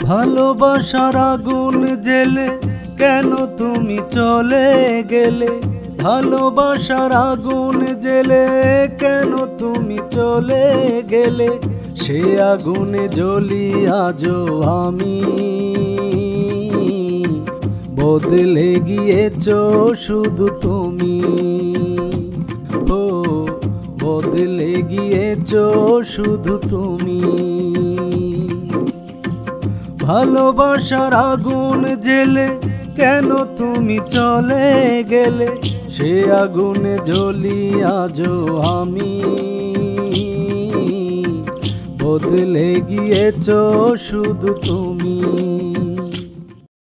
ভালোবাসার আগুন জেলে কেন তুমি চলে গেলে? ভালোবাসার আগুন জেলে কেন তুমি চলে গেলে? সে আগুনে জ্বলি আজও আমি, বদলে গিয়েছো শুধু তুমি। ও বদলে গিয়েছো শুধু তুমি। ভালোবাসার আগুন জেলে কেন তুমি চলে গেলে? সে আগুনে জ্বলি আজও আমি, বদলে গিয়েছো শুধু তুমি।